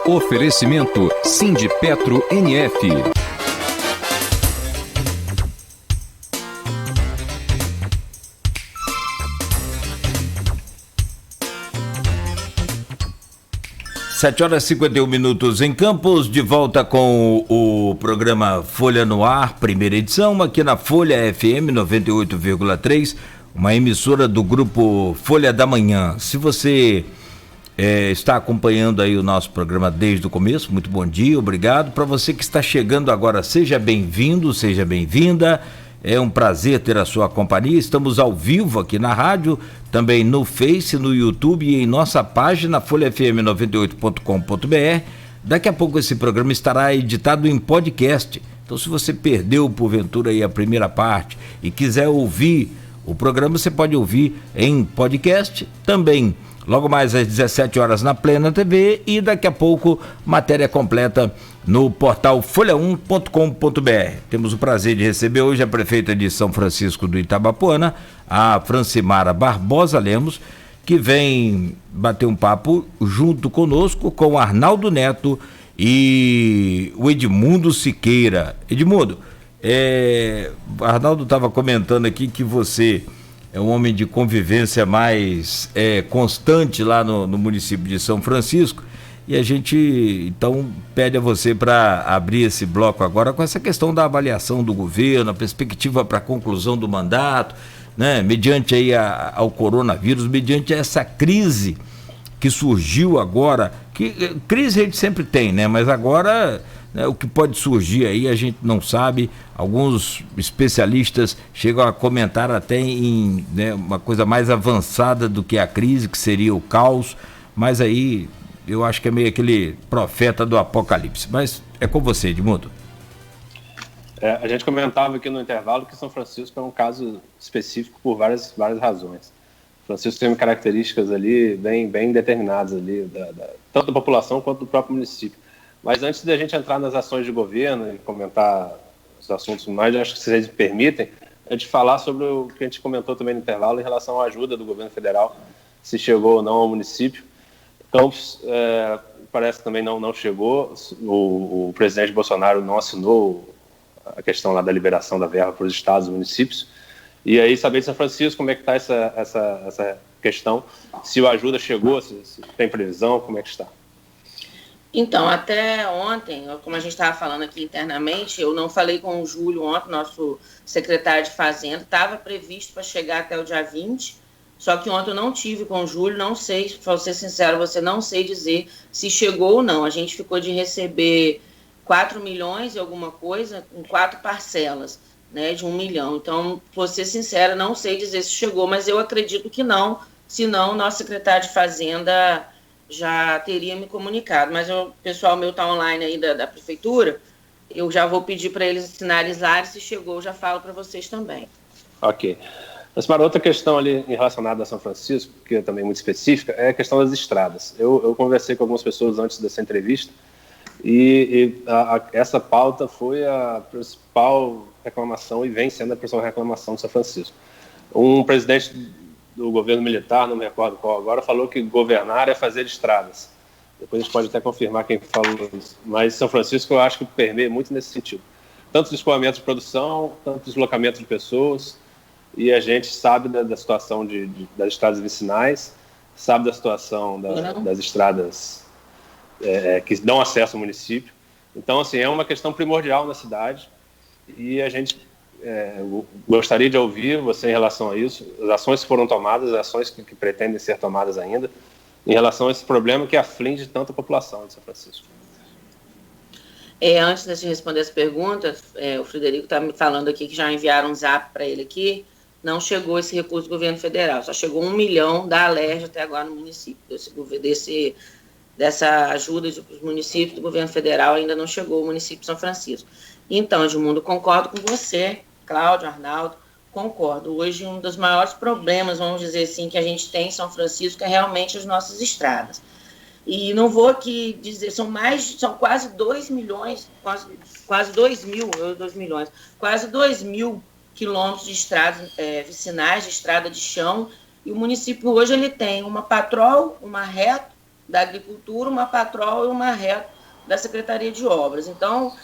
Oferecimento Sindipetro NF. Sete horas e 51 minutos em Campos, de volta com o programa Folha no Ar, primeira edição, aqui na Folha FM 98,3, uma emissora do grupo Folha da Manhã. Se você está acompanhando aí o nosso programa desde o começo, muito bom dia, obrigado. Para você que está chegando agora, seja bem-vindo, seja bem-vinda. É um prazer ter a sua companhia. Estamos ao vivo aqui na rádio, também no Face, no YouTube e em nossa página folhafm98.com.br. Daqui a pouco esse programa estará editado em podcast. Então, se você perdeu porventura aí a primeira parte e quiser ouvir o programa, você pode ouvir em podcast também. Logo mais às 17 horas na Plena TV e daqui a pouco matéria completa no portal folha1.com.br. Temos o prazer de receber hoje a prefeita de São Francisco do Itabapoana, a Francimara Barbosa Lemos, que vem bater um papo junto conosco com o Arnaldo Neto e o Edmundo Siqueira. Edmundo, o Arnaldo estava comentando aqui que você é um homem de convivência mais constante lá no município de São Francisco, e a gente então pede a você para abrir esse bloco agora com essa questão da avaliação do governo, a perspectiva para a conclusão do mandato, né, mediante aí ao coronavírus, mediante essa crise que surgiu agora, que crise a gente sempre tem, né, mas agora, né, o que pode surgir aí a gente não sabe. Alguns especialistas chegam a comentar até em, né, uma coisa mais avançada do que a crise, que seria o caos, mas aí eu acho que é meio aquele profeta do apocalipse. Mas é com você, Edmundo. A gente comentava aqui no intervalo que São Francisco é um caso específico por várias razões. Francisco tem características ali bem determinadas ali, tanto da população quanto do próprio município. Mas antes de a gente entrar nas ações de governo e comentar os assuntos mais, acho que se vocês me permitem, a gente falar sobre o que a gente comentou também no intervalo em relação à ajuda do governo federal, se chegou ou não ao município. Campos, parece que também não chegou. O presidente Bolsonaro não assinou a questão lá da liberação da verba para os estados e municípios. E aí, saber de São Francisco, como é que está essa questão, se o ajuda chegou, se tem previsão, como é que está? Então, até ontem, como a gente estava falando aqui internamente, eu não falei com o Júlio ontem, nosso secretário de Fazenda, estava previsto para chegar até o dia 20, só que ontem eu não tive com o Júlio, não sei, para ser sincero, não sei dizer se chegou ou não. A gente ficou de receber 4 milhões e alguma coisa em 4 parcelas, né, de 1 milhão. Então, para ser sincera, não sei dizer se chegou, mas eu acredito que não, senão o nosso secretário de Fazenda já teria me comunicado, mas o pessoal meu está online aí da prefeitura, eu já vou pedir para eles sinalizarem, se chegou eu já falo para vocês também. Ok. Mas para outra questão ali relacionada a São Francisco, que é também muito específica, é a questão das estradas. Eu conversei com algumas pessoas antes dessa entrevista e essa pauta foi a principal reclamação e vem sendo a principal reclamação de São Francisco. Um presidente do governo militar, não me recordo qual agora, falou que governar é fazer estradas. Depois a gente pode até confirmar quem falou isso. Mas São Francisco eu acho que permeia muito nesse sentido. Tanto escoamento de produção, tanto deslocamento de pessoas, e a gente sabe da situação das estradas vicinais, sabe da situação das estradas que dão acesso ao município. Então, assim, é uma questão primordial na cidade e a gente gostaria de ouvir você em relação a isso, as ações que foram tomadas, as ações que pretendem ser tomadas ainda, em relação a esse problema que aflige tanto a população de São Francisco. Antes de responder as perguntas, o Frederico está me falando aqui que já enviaram um zap para ele aqui, não chegou esse recurso do governo federal, só chegou 1 milhão da Alerj até agora no município, dessa ajuda dos municípios do governo federal ainda não chegou ao município de São Francisco. Então, Edmundo, concordo com você, Cláudio, Arnaldo, concordo. Hoje, um dos maiores problemas, vamos dizer assim, que a gente tem em São Francisco é realmente as nossas estradas. E não vou aqui dizer, são quase 2 milhões, quase 2 milhões, quase 2 mil quilômetros de estradas vicinais, de estrada de chão, e o município hoje ele tem uma patrol, uma reta da Agricultura, uma patrol e uma reto da Secretaria de Obras. Então,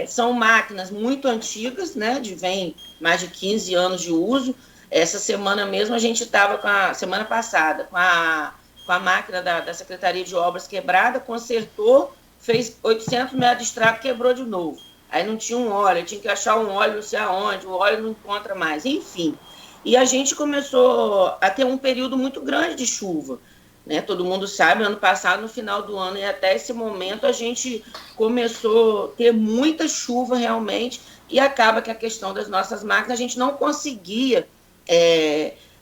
são máquinas muito antigas, né, vem mais de 15 anos de uso. Essa semana mesmo a gente estava semana passada, com a máquina da Secretaria de Obras quebrada, consertou, fez 800 metros de estrada, quebrou de novo. Aí não tinha um óleo, tinha que achar um óleo não sei aonde, o óleo não encontra mais, enfim. E a gente começou a ter um período muito grande de chuva, né? Todo mundo sabe, ano passado, no final do ano e até esse momento, a gente começou a ter muita chuva realmente, e acaba que a questão das nossas máquinas, a gente não conseguia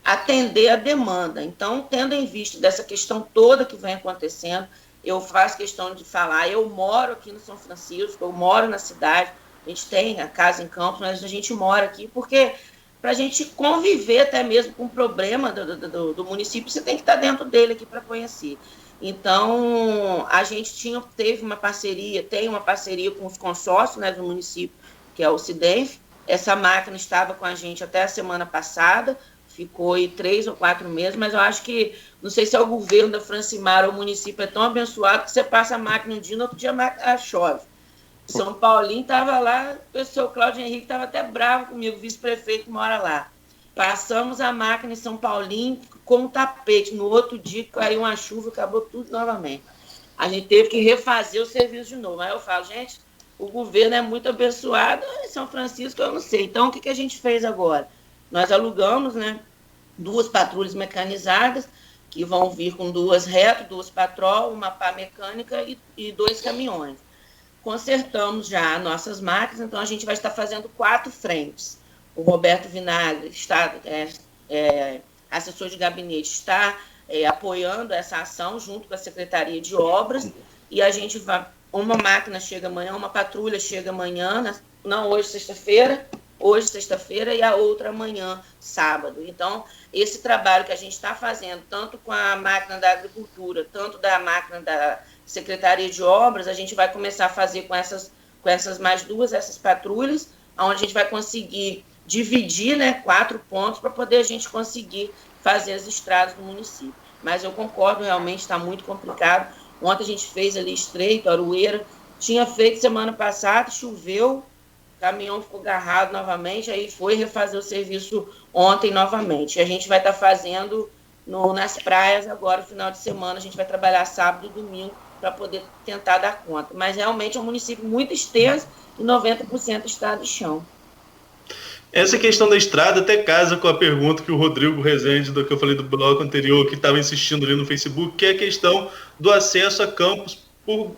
atender a demanda. Então, tendo em vista dessa questão toda que vem acontecendo, eu faço questão de falar, eu moro aqui no São Francisco, eu moro na cidade, a gente tem a casa em Campos, mas a gente mora aqui porque para a gente conviver até mesmo com o problema do município, você tem que estar dentro dele aqui para conhecer. Então, a gente tem uma parceria com os consórcios, né, do município, que é o SIDENF. Essa máquina estava com a gente até a semana passada, ficou aí 3 ou 4 meses, mas eu acho que, não sei se é o governo da Francimar ou o município é tão abençoado que você passa a máquina um dia, no outro dia a máquina chove. São Paulinho estava lá, o seu Cláudio Henrique estava até bravo comigo, vice-prefeito que mora lá. Passamos a máquina em São Paulinho com um tapete. No outro dia caiu uma chuva, acabou tudo novamente. A gente teve que refazer o serviço de novo. Aí eu falo, gente, o governo é muito abençoado, em São Francisco eu não sei. Então, o que a gente fez agora? Nós alugamos, né, 2 patrulhas mecanizadas, que vão vir com 2 retos, 2 patrol, uma pá mecânica e 2 caminhões. Consertamos já nossas máquinas, então a gente vai estar fazendo 4 frentes. O Roberto Vinagre, está, assessor de gabinete, está apoiando essa ação junto com a Secretaria de Obras, e a gente vai, uma máquina chega amanhã, uma patrulha chega amanhã, não hoje, sexta-feira, e a outra amanhã, sábado. Então, esse trabalho que a gente está fazendo, tanto com a máquina da Agricultura, tanto da máquina da Secretaria de Obras, a gente vai começar a fazer com essas mais 2, essas patrulhas, onde a gente vai conseguir dividir, né, 4 pontos para poder a gente conseguir fazer as estradas do município. Mas eu concordo, realmente está muito complicado. Ontem a gente fez ali Estreito, Aroeira, tinha feito semana passada, choveu, o caminhão ficou agarrado novamente, aí foi refazer o serviço ontem novamente. E a gente vai estar fazendo nas praias agora, no final de semana, a gente vai trabalhar sábado e domingo para poder tentar dar conta. Mas realmente é um município muito extenso e 90% estrada de chão. Essa questão da estrada até casa com a pergunta que o Rodrigo Rezende, do que eu falei do bloco anterior, que estava insistindo ali no Facebook, que é a questão do acesso a Campos por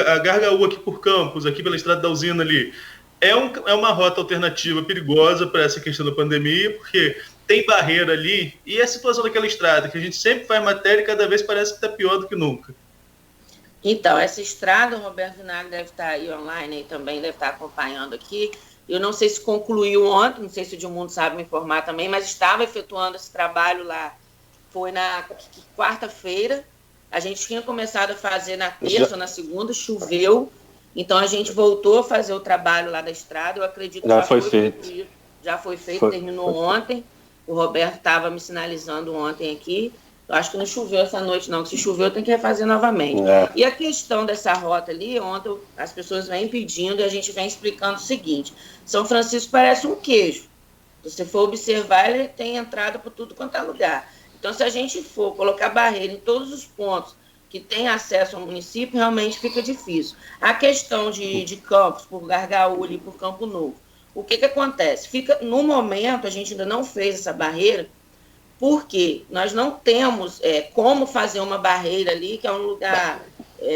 a Gargaú aqui por Campos, aqui pela estrada da usina ali. É uma rota alternativa perigosa para essa questão da pandemia, porque tem barreira ali, e a situação daquela estrada, que a gente sempre faz matéria e cada vez parece que está pior do que nunca. Então, essa estrada, o Roberto Vinagre deve estar aí online, aí também deve estar acompanhando aqui. Eu não sei se concluiu ontem, não sei se o Edmundo sabe me informar também, mas estava efetuando esse trabalho lá. Foi na quarta-feira, a gente tinha começado a fazer na terça ou na segunda, choveu, então a gente voltou a fazer o trabalho lá da estrada, eu acredito que já foi feito. Já foi feito, terminou ontem, o Roberto estava me sinalizando ontem aqui. Eu acho que não choveu essa noite, não. Que se choveu, tem que refazer novamente. E a questão dessa rota ali, ontem as pessoas vêm pedindo e a gente vem explicando o seguinte. São Francisco parece um queijo. Se você for observar, ele tem entrada por tudo quanto é lugar. Então, se a gente for colocar barreira em todos os pontos que tem acesso ao município, realmente fica difícil. A questão de Campos, por Gargaú e por Campo Novo, o que acontece? No momento, a gente ainda não fez essa barreira, porque nós não temos como fazer uma barreira ali, que é um lugar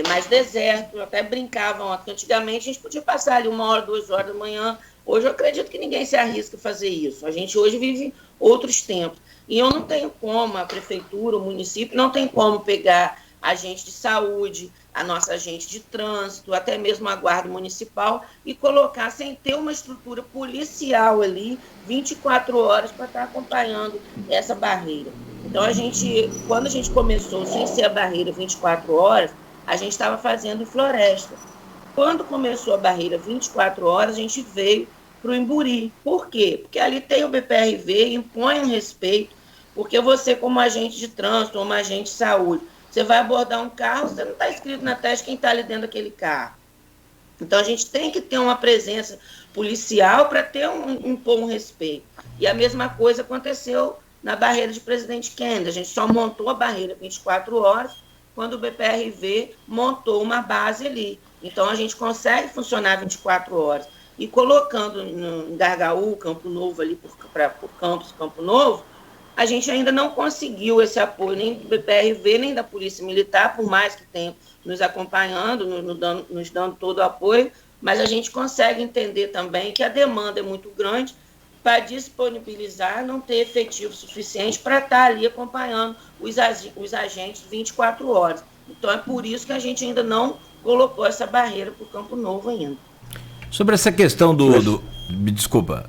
mais deserto. Até brincavam, antigamente a gente podia passar ali 1 hora, 2 horas da manhã. Hoje eu acredito que ninguém se arrisca a fazer isso. A gente hoje vive outros tempos. E eu não tenho como, a prefeitura, o município, não tem como pegar agente de saúde, a nossa agente de trânsito, até mesmo a guarda municipal, e colocar sem ter uma estrutura policial ali 24 horas para estar acompanhando essa barreira. Então, quando a gente começou sem ser a barreira 24 horas, a gente estava fazendo em floresta. Quando começou a barreira 24 horas, a gente veio para o Imburi. Por quê? Porque ali tem o BPRV, impõe um respeito, porque você, como agente de trânsito, como agente de saúde, Você vai abordar um carro, você não está escrito na testa quem está ali dentro daquele carro. Então, a gente tem que ter uma presença policial para ter um respeito. E a mesma coisa aconteceu na barreira de Presidente Kennedy. A gente só montou a barreira 24 horas quando o BPRV montou uma base ali. Então, a gente consegue funcionar 24 horas. E colocando em Gargaú, Campo Novo, ali por Campos, Campo Novo, a gente ainda não conseguiu esse apoio nem do BPRV, nem da Polícia Militar, por mais que tenham nos acompanhando, nos dando todo o apoio, mas a gente consegue entender também que a demanda é muito grande para disponibilizar, não ter efetivo suficiente para estar ali acompanhando os agentes 24 horas. Então, é por isso que a gente ainda não colocou essa barreira para o Campo Novo ainda. Sobre essa questão me desculpa.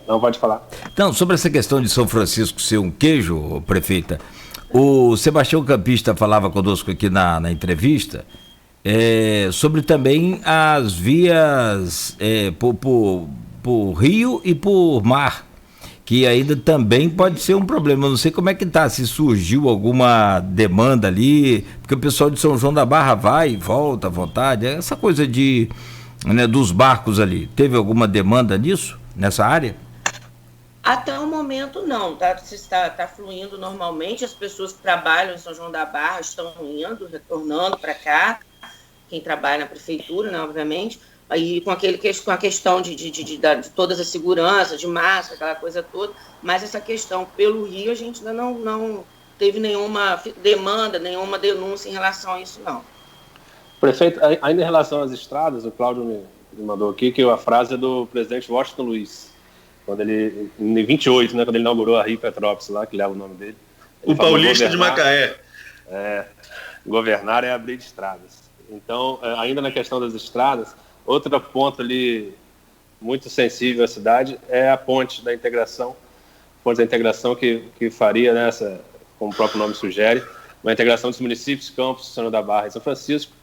Não, pode falar. Então, sobre essa questão de São Francisco ser um queijo, prefeita, o Sebastião Campista falava conosco aqui na entrevista sobre também as vias por rio e por mar, que ainda também pode ser um problema. Eu não sei como é que está, se surgiu alguma demanda ali, porque o pessoal de São João da Barra vai e volta à vontade, essa coisa dos barcos ali. Teve alguma demanda nisso, nessa área? Até o momento não, tá fluindo normalmente, as pessoas que trabalham em São João da Barra estão indo, retornando para cá, quem trabalha na prefeitura, né, obviamente, aí com a questão de todas as seguranças, de máscara, aquela coisa toda, mas essa questão pelo Rio a gente ainda não teve nenhuma demanda, nenhuma denúncia em relação a isso, não. Prefeito, ainda em relação às estradas, o Cláudio me mandou aqui que a frase é do presidente Washington Luiz, quando ele, em 28, né, quando ele inaugurou a Rio Petrópolis lá, que leva o nome dele. O paulista de Macaé. Governar é abrir estradas. Então, ainda na questão das estradas, outro ponto ali muito sensível à cidade é a ponte da integração, que faria, né, como o próprio nome sugere, uma integração dos municípios, Campos, São João da Barra e São Francisco.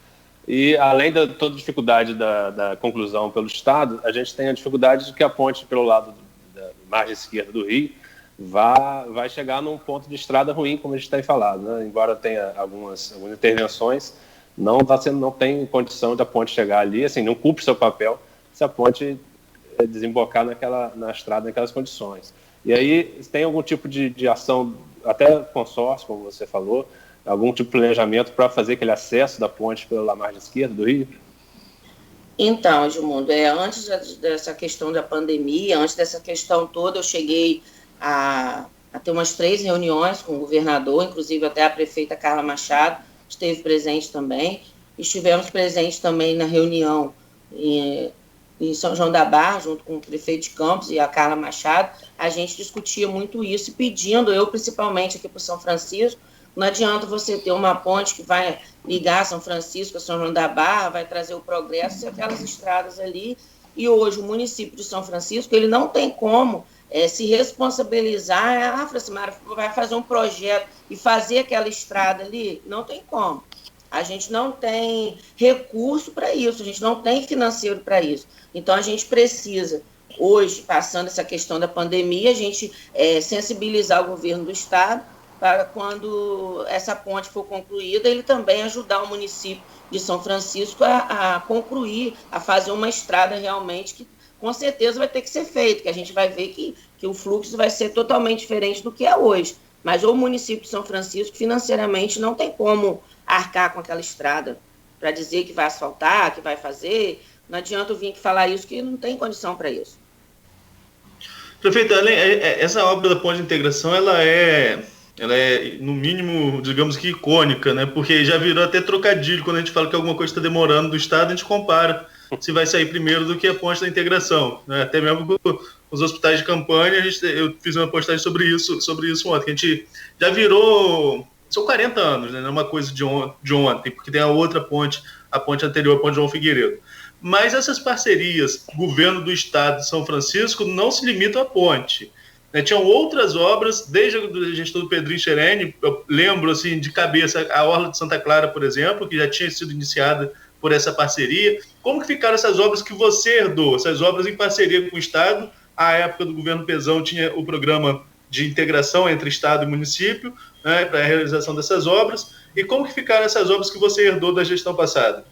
E além de toda a dificuldade da conclusão pelo Estado, a gente tem a dificuldade de que a ponte pelo lado da margem esquerda do Rio vai chegar num ponto de estrada ruim, como a gente tem falado, né? Embora tenha algumas intervenções, não tem condição da ponte chegar ali, assim, não cumpre seu papel se a ponte desembocar na estrada naquelas condições. E aí tem algum tipo de ação, até consórcio, como você falou, algum tipo de planejamento para fazer aquele acesso da ponte pela margem esquerda do Rio? Então, Edmundo, antes dessa questão da pandemia, antes dessa questão toda, eu cheguei a ter umas 3 reuniões com o governador, inclusive até a prefeita Carla Machado esteve presente também. Estivemos presentes também na reunião em São João da Barra, junto com o prefeito de Campos e a Carla Machado. A gente discutia muito isso, pedindo, eu principalmente aqui para o São Francisco, não adianta você ter uma ponte que vai ligar São Francisco a São João da Barra, vai trazer o progresso e aquelas estradas ali. E hoje o município de São Francisco, ele não tem como se responsabilizar. Francimara, vai fazer um projeto e fazer aquela estrada ali? Não tem como. A gente não tem recurso para isso, a gente não tem financeiro para isso. Então, a gente precisa, hoje, passando essa questão da pandemia, a gente sensibilizar o governo do Estado para quando essa ponte for concluída, ele também ajudar o município de São Francisco a concluir, a fazer uma estrada realmente que com certeza vai ter que ser feito, que a gente vai ver que o fluxo vai ser totalmente diferente do que é hoje. Mas o município de São Francisco, financeiramente, não tem como arcar com aquela estrada para dizer que vai asfaltar, que vai fazer. Não adianta eu vir aqui falar isso, que não tem condição para isso. Prefeito, essa obra da ponte de integração, ela é, no mínimo, digamos que icônica, né? Porque já virou até trocadilho. Quando a gente fala que alguma coisa está demorando do Estado, a gente compara se vai sair primeiro do que a ponte da integração, né? Até mesmo com os hospitais de campanha, eu fiz uma postagem sobre isso ontem, que a gente já virou, são 40 anos, né? Não é uma coisa de ontem, porque tem a outra ponte, a ponte anterior, a ponte João Figueiredo. Mas essas parcerias, governo do Estado de São Francisco, não se limitam à ponte, né? Tinham outras obras, desde a gestão do Pedrinho Xerene, eu lembro assim, de cabeça a Orla de Santa Clara, por exemplo, que já tinha sido iniciada por essa parceria. Como que ficaram essas obras que você herdou, essas obras em parceria com o Estado? À época do governo Pezão tinha o programa de integração entre Estado e município. né, para a realização dessas obras, e como que ficaram essas obras que você herdou da gestão passada?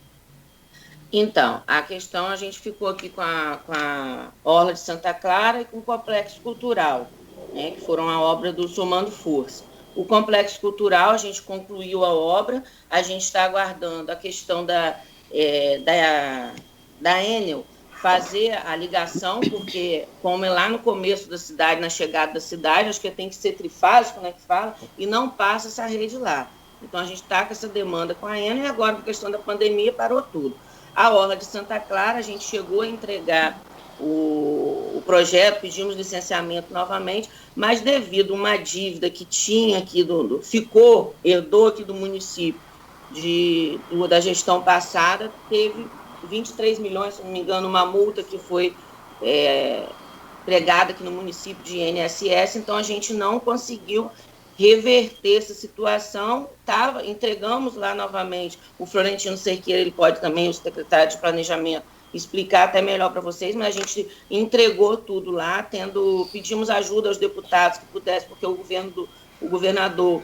Então, a questão, a gente ficou aqui com a Orla de Santa Clara e com o Complexo Cultural, né, que foram a obra do Somando Força. O Complexo Cultural, a gente concluiu a obra, a gente está aguardando a questão da Enel fazer a ligação, porque como é lá no começo da cidade, na chegada da cidade, acho que tem que ser trifásico, né, que fala, e não passa essa rede lá. Então, a gente está com essa demanda com a Enel e agora, com a questão da pandemia, parou tudo. A Orla de Santa Clara, a gente chegou a entregar o projeto, pedimos licenciamento novamente, mas devido a uma dívida que tinha aqui, herdou aqui do município da gestão passada, teve 23 milhões, se não me engano, uma multa que foi pregada aqui no município de INSS, então a gente não conseguiu reverter essa situação, entregamos lá novamente, o Florentino Cerqueira, ele pode também, o secretário de Planejamento, explicar até melhor para vocês, mas a gente entregou tudo lá, pedimos ajuda aos deputados que pudessem, porque o governador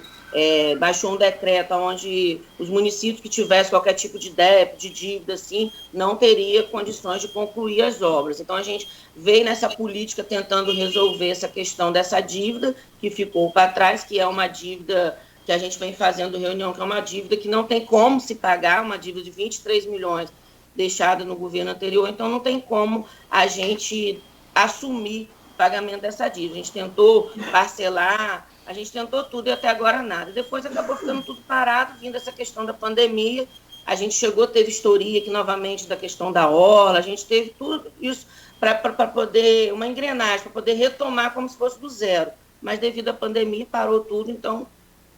baixou um decreto onde os municípios que tivessem qualquer tipo de débito, de dívida, assim, não teria condições de concluir as obras. Então, a gente veio nessa política tentando resolver essa questão dessa dívida que ficou para trás, que é uma dívida que a gente vem fazendo reunião, que é uma dívida que não tem como se pagar, uma dívida de 23 milhões deixada no governo anterior, então não tem como a gente assumir o pagamento dessa dívida. A gente tentou parcelar, a gente tentou tudo e até agora nada. Depois acabou ficando tudo parado, vindo essa questão da pandemia. A gente teve vistoria aqui novamente da questão da orla, a gente teve tudo isso para poder, uma engrenagem, para poder retomar como se fosse do zero. Mas devido à pandemia parou tudo, então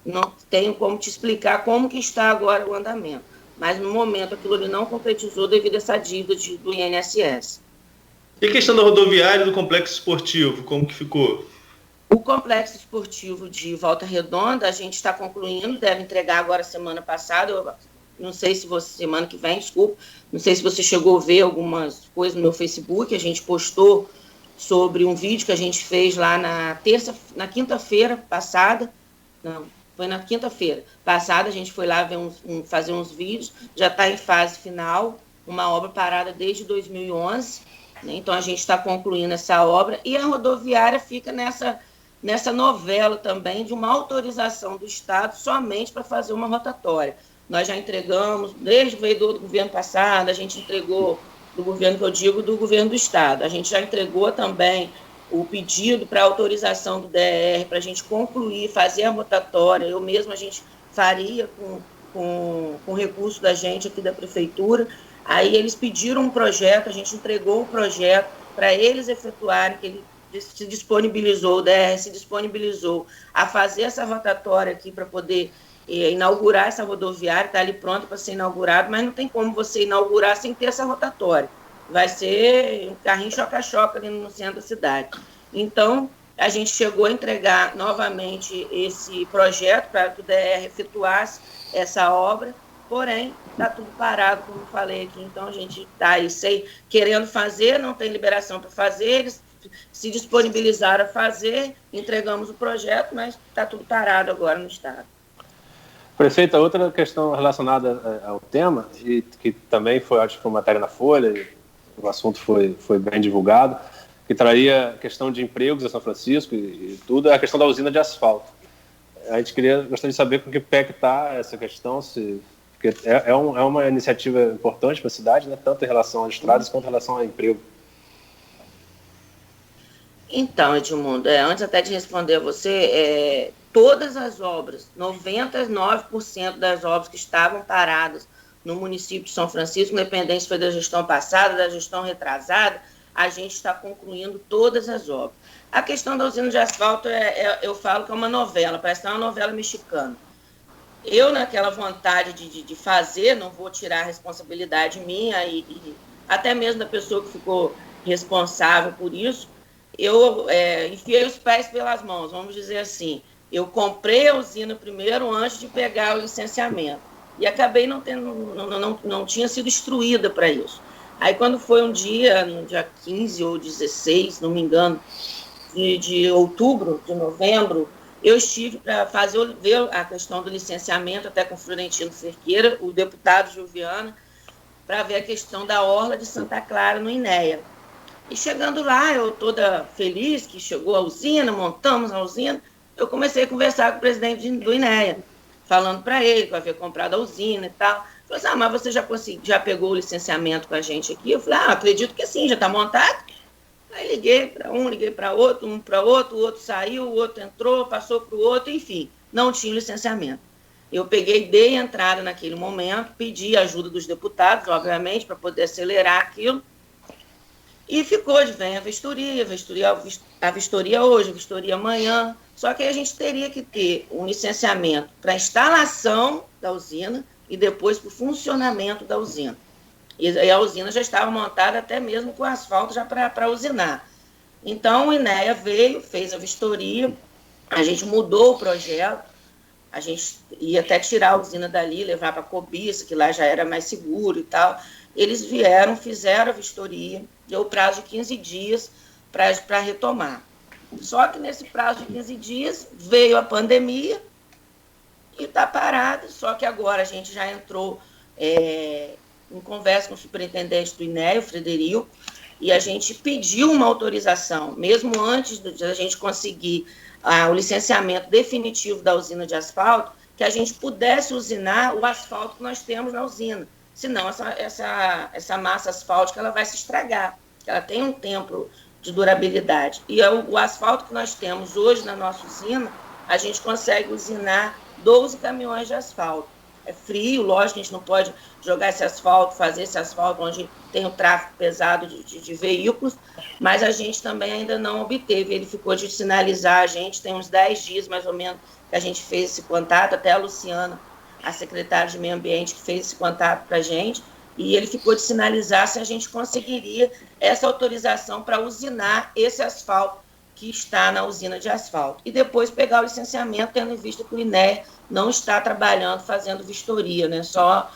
não tenho como te explicar como que está agora o andamento. Mas no momento aquilo ali não concretizou devido a essa dívida do INSS. E a questão da rodoviária e do complexo esportivo, como que ficou? O complexo esportivo de Volta Redonda, a gente está concluindo, deve entregar agora semana passada, eu não sei se semana que vem, desculpa, não sei se você chegou a ver algumas coisas no meu Facebook, a gente postou sobre um vídeo que a gente fez lá na quinta-feira passada, não, foi na quinta-feira passada, a gente foi lá fazer uns vídeos, já está em fase final, uma obra parada desde 2011, né? Então a gente está concluindo essa obra, e a rodoviária fica nessa novela também de uma autorização do Estado somente para fazer uma rotatória. Nós já entregamos, desde veio do governo passado, a gente entregou, do governo que eu digo, do governo do Estado, a gente já entregou também o pedido para autorização do DR, para a gente concluir, fazer a rotatória, eu mesma a gente faria com recurso da gente aqui da Prefeitura, aí eles pediram um projeto, a gente entregou o projeto para eles efetuarem, que ele se disponibilizou, o DR se disponibilizou a fazer essa rotatória aqui para poder inaugurar essa rodoviária, está ali pronta para ser inaugurado, mas não tem como você inaugurar sem ter essa rotatória. Vai ser um carrinho choca-choca ali no centro da cidade. Então, a gente chegou a entregar novamente esse projeto para que o DR efetuasse essa obra, porém, está tudo parado, como eu falei aqui. Então, a gente está aí querendo fazer, não tem liberação para fazer, eles se disponibilizaram a fazer, entregamos o projeto, mas está tudo parado agora no Estado. Prefeita, outra questão relacionada ao tema, e que também acho que foi matéria na Folha, e o assunto foi bem divulgado, que traria a questão de empregos em São Francisco e tudo, é a questão da usina de asfalto. A gente gostaria de saber com que pé que está essa questão, porque é uma iniciativa importante para a cidade, né, tanto em relação às estradas quanto em relação ao emprego. Então, Edmundo, antes até de responder a você, todas as obras, 99% das obras que estavam paradas no município de São Francisco, independente se foi da gestão passada, da gestão retrasada, a gente está concluindo todas as obras. A questão da usina de asfalto, eu falo que é uma novela, parece que é uma novela mexicana. Eu, naquela vontade de fazer, não vou tirar a responsabilidade minha e até mesmo da pessoa que ficou responsável por isso, eu enfiei os pés pelas mãos, vamos dizer assim. Eu comprei a usina primeiro antes de pegar o licenciamento. E acabei não tinha sido instruída para isso. Aí quando foi no dia 15 ou 16, não me engano, de outubro, de novembro, Eu estive para ver a questão do licenciamento até com o Florentino Cerqueira, o deputado Gilviana, para ver a questão da orla de Santa Clara no INEA. E chegando lá, eu toda feliz que chegou a usina, montamos a usina, eu comecei a conversar com o presidente do INEA, falando para ele que eu havia comprado a usina e tal. Ele falou assim, mas você já pegou o licenciamento com a gente aqui? Eu falei, acredito que sim, já está montado. Aí liguei para um para outro, o outro saiu, o outro entrou, passou para o outro, enfim, não tinha licenciamento. Eu dei entrada naquele momento, pedi a ajuda dos deputados, obviamente, para poder acelerar aquilo, e ficou de vem a vistoria hoje, a vistoria amanhã, só que aí a gente teria que ter um licenciamento para a instalação da usina e depois para o funcionamento da usina. E a usina já estava montada até mesmo com asfalto já para usinar. Então, o INEA veio, fez a vistoria, a gente mudou o projeto, a gente ia até tirar a usina dali, levar para a Cobiça, que lá já era mais seguro e tal. Eles vieram, fizeram a vistoria, deu o prazo de 15 dias para retomar. Só que nesse prazo de 15 dias veio a pandemia e está parado, só que agora a gente já entrou em conversa com o superintendente do INEA, o Frederico, e a gente pediu uma autorização, mesmo antes de a gente conseguir o licenciamento definitivo da usina de asfalto, que a gente pudesse usinar o asfalto que nós temos na usina. Senão, essa massa asfáltica ela vai se estragar, ela tem um tempo de durabilidade. E o asfalto que nós temos hoje na nossa usina, a gente consegue usinar 12 caminhões de asfalto. É frio, lógico que a gente não pode jogar esse asfalto, fazer esse asfalto onde tem o tráfego pesado de veículos, mas a gente também ainda não obteve. Ele ficou de sinalizar a gente, tem uns 10 dias mais ou menos que a gente fez esse contato, até a Luciana, a secretária de Meio Ambiente, que fez esse contato para a gente, e ele ficou de sinalizar se a gente conseguiria essa autorização para usinar esse asfalto que está na usina de asfalto. E depois pegar o licenciamento, tendo em vista que o INEA não está trabalhando, fazendo vistoria, né? Só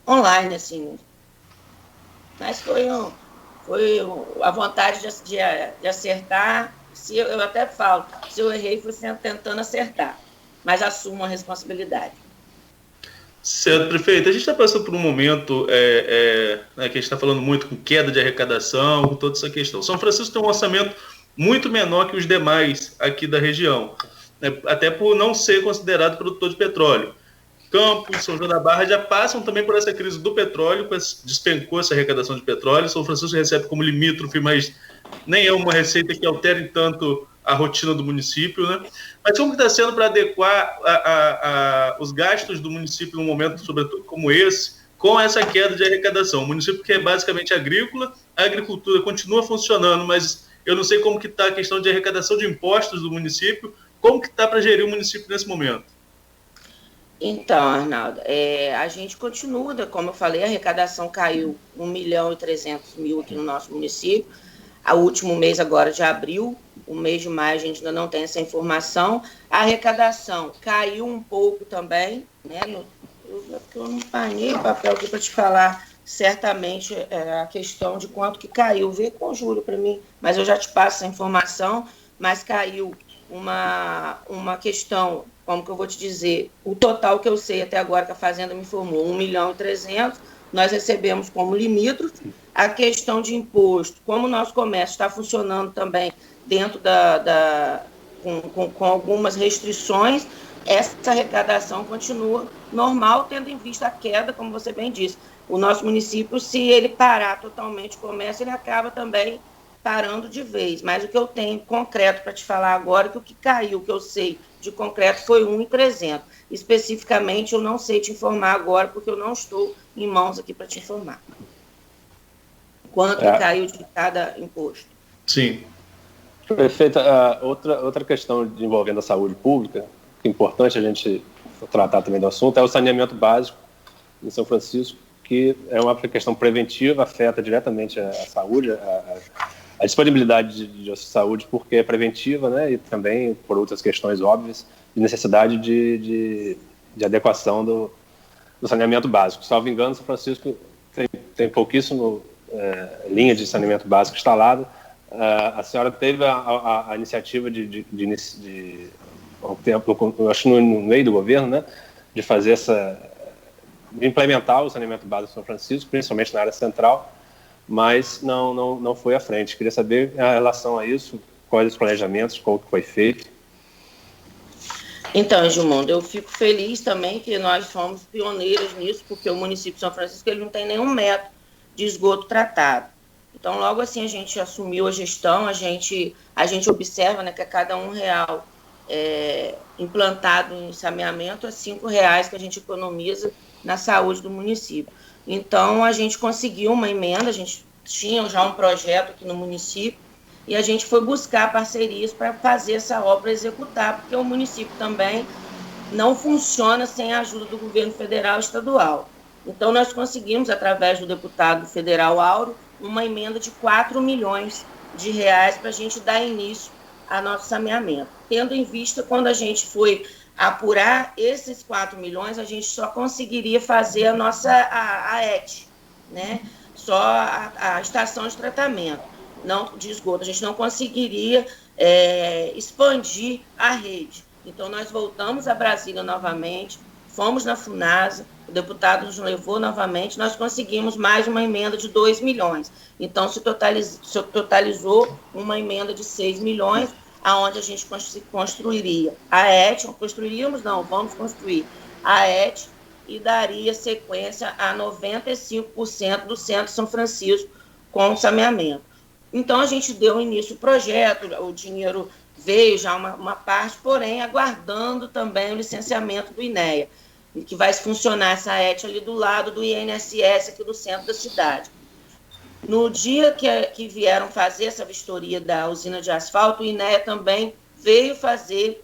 online, assim. Mas foi a vontade de acertar. Eu até falo, se eu errei, foi tentando acertar. Mas assumo a responsabilidade. Certo, prefeito. A gente está passando por um momento que a gente está falando muito com queda de arrecadação, com toda essa questão. São Francisco tem um orçamento muito menor que os demais aqui da região, até por não ser considerado produtor de petróleo. Campos, São João da Barra já passam também por essa crise do petróleo, despencou essa arrecadação de petróleo. São Francisco recebe como limítrofe, mas nem é uma receita que altere tanto a rotina do município, né? Mas como está sendo para adequar os gastos do município num momento, sobretudo como esse, com essa queda de arrecadação? O município que é basicamente agrícola, a agricultura continua funcionando, mas eu não sei como que está a questão de arrecadação de impostos do município, como que está para gerir o município nesse momento? Então, Arnaldo, a gente continua, como eu falei, a arrecadação caiu 1.300.000 aqui no nosso município, o último mês agora de abril, o mês de maio a gente ainda não tem essa informação. A arrecadação caiu um pouco também, né? Eu não paguei o papel aqui para te falar certamente a questão de quanto que caiu. Vê com o Júlio para mim, mas eu já te passo essa informação. Mas caiu uma questão, como que eu vou te dizer, o total que eu sei até agora que a Fazenda me informou, 1.300.000, nós recebemos como limítrofe. A questão de imposto, como o nosso comércio está funcionando também dentro com algumas restrições, essa arrecadação continua normal, tendo em vista a queda, como você bem disse. O nosso município, se ele parar totalmente o comércio, ele acaba também parando de vez. Mas o que eu tenho concreto para te falar agora, que o que caiu, que eu sei de concreto, foi 1.300. Especificamente, eu não sei te informar agora, porque eu não estou em mãos aqui para te informar. Quanto caiu de cada imposto. Sim. Prefeita, outra questão envolvendo a saúde pública, que é importante a gente tratar também do assunto, é o saneamento básico em São Francisco, que é uma questão preventiva, afeta diretamente a saúde, a disponibilidade de saúde, porque é preventiva, né, e também por outras questões óbvias, de necessidade de adequação do saneamento básico. Salvo engano, São Francisco tem pouquíssimo linha de saneamento básico instalada, A senhora teve a iniciativa de há um tempo, eu acho no meio do governo, né, de fazer de implementar o saneamento básico de São Francisco, principalmente na área central, mas não foi à frente. Queria saber a relação a isso, quais os planejamentos, qual que foi feito. Então, Edmundo, eu fico feliz também que nós fomos pioneiros nisso, porque o município de São Francisco ele não tem nenhum método de esgoto tratado. Então, logo assim a gente assumiu a gestão, a gente observa, né, que a cada R$1 implantado em saneamento é R$5 que a gente economiza na saúde do município. Então, a gente conseguiu uma emenda, a gente tinha já um projeto aqui no município, e a gente foi buscar parcerias para fazer essa obra executar, porque o município também não funciona sem a ajuda do governo federal e estadual. Então, nós conseguimos, através do deputado federal Auro, uma emenda de R$4 milhões para a gente dar início ao nosso saneamento. Tendo em vista, quando a gente foi apurar esses 4 milhões, a gente só conseguiria fazer a ET, né? Só a estação de tratamento, não de esgoto. A gente não conseguiria expandir a rede. Então, nós voltamos a Brasília novamente, fomos na Funasa, o deputado nos levou novamente, nós conseguimos mais uma emenda de 2 milhões. Então, se totalizou uma emenda de 6 milhões, aonde a gente construiria a ET, vamos construir a ET e daria sequência a 95% do centro de São Francisco com saneamento. Então, a gente deu início ao projeto, o dinheiro veio já uma parte, porém, aguardando também o licenciamento do INEA, que vai funcionar essa ET ali do lado do INSS, aqui do centro da cidade. No dia que vieram fazer essa vistoria da usina de asfalto, o INEA também veio fazer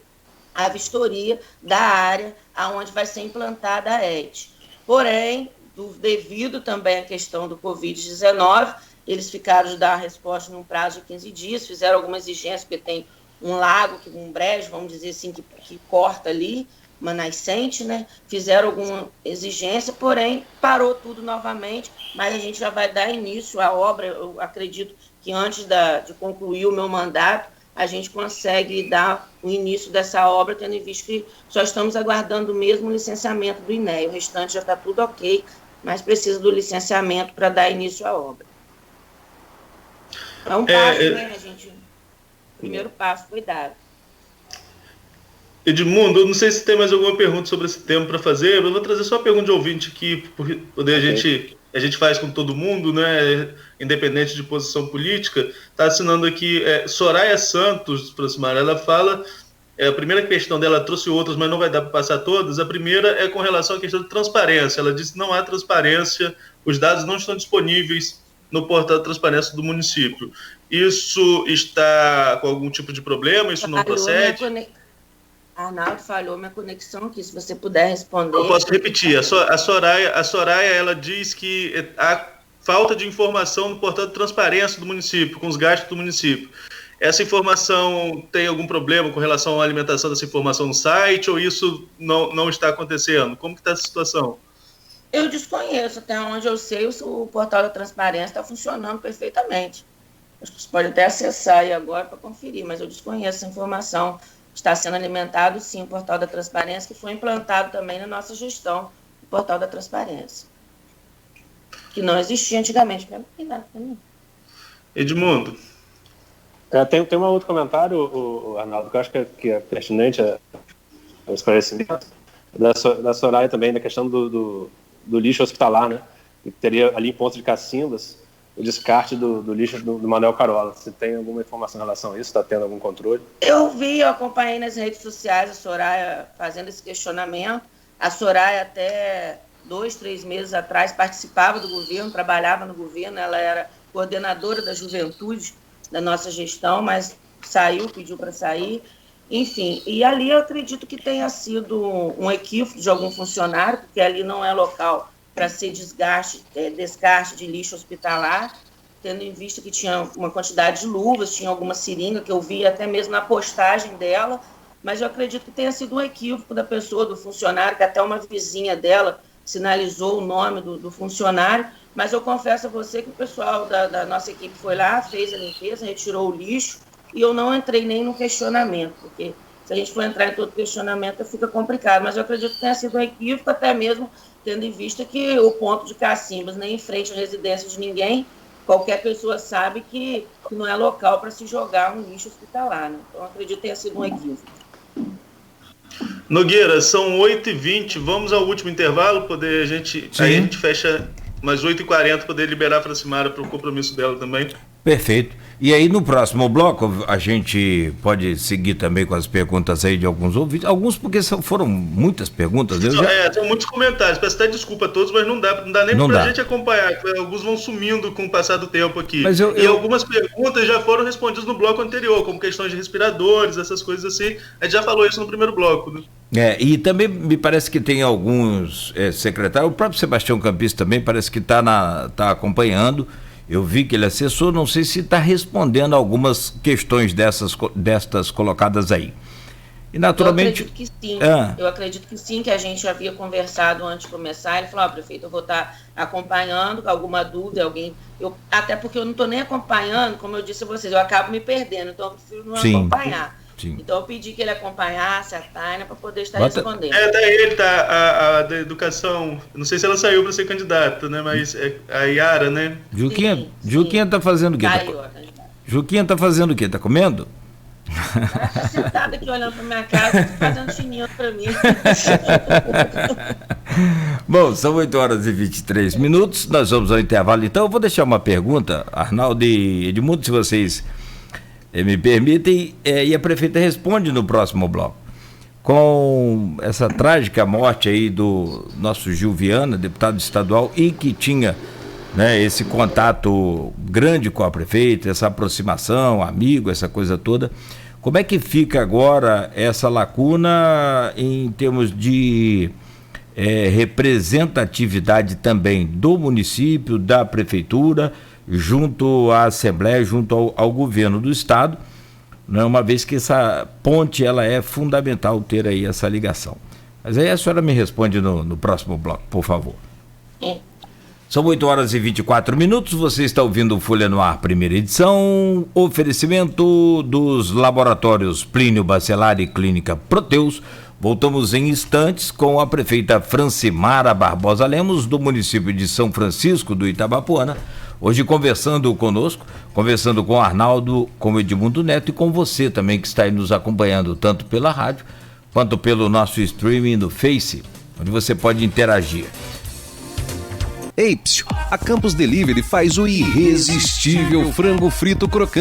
a vistoria da área onde vai ser implantada a ET. Porém, devido também à questão do Covid-19, eles ficaram de dar a resposta num prazo de 15 dias, fizeram alguma exigência, porque tem um lago, um brejo, vamos dizer assim, que corta ali, uma nascente, né? Fizeram alguma exigência, porém parou tudo novamente, mas a gente já vai dar início à obra. Eu acredito que antes de concluir o meu mandato, a gente consegue dar o início dessa obra, tendo em vista que só estamos aguardando mesmo o licenciamento do INEA. O restante já está tudo ok, mas precisa do licenciamento para dar início à obra. É um passo, né, gente? O primeiro passo foi dado. Edmundo, eu não sei se tem mais alguma pergunta sobre esse tema para fazer, mas eu vou trazer só uma pergunta de ouvinte aqui, porque poder a gente faz com todo mundo, né, independente de posição política. Está assinando aqui Soraya Santos, Proximar, ela fala, a primeira questão dela, trouxe outras, mas não vai dar para passar todas. A primeira é com relação à questão de transparência. Ela disse que não há transparência, os dados não estão disponíveis no portal de transparência do município. Isso está com algum tipo de problema? Isso não procede? Arnaldo, falhou minha conexão aqui, se você puder responder. Eu posso repetir. A Soraya, ela diz que há falta de informação no portal de transparência do município, com os gastos do município. Essa informação tem algum problema com relação à alimentação dessa informação no site, ou isso não está acontecendo? Como que está essa situação? Eu desconheço, até onde eu sei, o portal da transparência está funcionando perfeitamente. Acho que você pode até acessar aí agora para conferir, mas eu desconheço essa informação. Está sendo alimentado, sim, o portal da transparência, que foi implantado também na nossa gestão, o portal da transparência, que não existia antigamente. Edmundo. Tem um outro comentário, Arnaldo, que eu acho que é pertinente ao esclarecimento, da Soraya também, na questão do lixo hospitalar, né? Que teria ali em Ponto de Cacimbas o descarte do lixo do Manuel Carola. Você tem alguma informação em relação a isso? Está tendo algum controle? Eu acompanhei nas redes sociais a Soraya fazendo esse questionamento. A Soraya, até 2, 3 meses atrás, participava do governo, trabalhava no governo, ela era coordenadora da juventude da nossa gestão, mas pediu para sair. Enfim, e ali eu acredito que tenha sido um equívoco de algum funcionário, porque ali não é local para ser descarte de lixo hospitalar, tendo em vista que tinha uma quantidade de luvas, tinha alguma seringa, que eu vi até mesmo na postagem dela, mas eu acredito que tenha sido um equívoco da pessoa, do funcionário, que até uma vizinha dela sinalizou o nome do funcionário, mas eu confesso a você que o pessoal da nossa equipe foi lá, fez a limpeza, retirou o lixo, e eu não entrei nem no questionamento, porque se a gente for entrar em todo questionamento fica complicado, mas eu acredito que tenha sido um equívoco, até mesmo tendo em vista que o ponto de Cacimbas, nem em frente à residência de ninguém, qualquer pessoa sabe que não é local para se jogar um lixo hospitalar, né? Então, acredito que tenha sido um equívoco. Nogueira, são 8h20, vamos ao último intervalo, aí a gente fecha mais 8h40, poder liberar a Francimara para o compromisso dela também. Perfeito. E aí no próximo bloco a gente pode seguir também com as perguntas aí de alguns ouvintes, alguns porque foram muitas perguntas. São muitos comentários, peço até desculpa a todos, mas não dá nem para a gente acompanhar, alguns vão sumindo com o passar do tempo aqui. E algumas perguntas já foram respondidas no bloco anterior, como questões de respiradores, essas coisas assim, a gente já falou isso no primeiro bloco, né? E também me parece que tem alguns secretários, o próprio Sebastião Campista também parece que está acompanhando. Eu vi que ele acessou, não sei se está respondendo algumas questões destas colocadas aí. E naturalmente... Eu acredito que sim, eu acredito que sim, que a gente havia conversado antes de começar, ele falou, prefeito, eu vou estar acompanhando, alguma dúvida, até porque eu não estou nem acompanhando, como eu disse a vocês, eu acabo me perdendo, então eu prefiro não acompanhar. Sim. Então eu pedi que ele acompanhasse a Taina para poder estar respondendo. Até ele a da educação, não sei se ela saiu para ser candidata, né? Mas a Yara, né? Juquinha tá fazendo o quê? Juquinha tá fazendo o quê? Tá comendo? Ela tá sentada aqui olhando para minha casa, fazendo chininho para mim. Bom, são 8h23, nós vamos ao intervalo. Então eu vou deixar uma pergunta, Arnaldo e Edmundo, se vocês me permitem, e a prefeita responde no próximo bloco. Com essa trágica morte aí do nosso Gil Viana, deputado estadual, e que tinha, né, esse contato grande com a prefeita, essa aproximação, amigo, essa coisa toda, como é que fica agora essa lacuna em termos de representatividade também do município, da prefeitura, junto à Assembleia, junto ao governo do Estado, né, uma vez que essa ponte ela é fundamental ter aí essa ligação. Mas aí a senhora me responde no próximo bloco, por favor. São 8h24, você está ouvindo o Folha no Ar, primeira edição, oferecimento dos laboratórios Plínio Bacelar e Clínica Proteus. Voltamos em instantes com a prefeita Francimara Barbosa Lemos, do município de São Francisco do Itabapoana, hoje conversando conosco, conversando com o Arnaldo, com o Edmundo Neto e com você também que está aí nos acompanhando, tanto pela rádio quanto pelo nosso streaming no Face, onde você pode interagir. Ei, a Campos Delivery faz o irresistível frango frito crocante.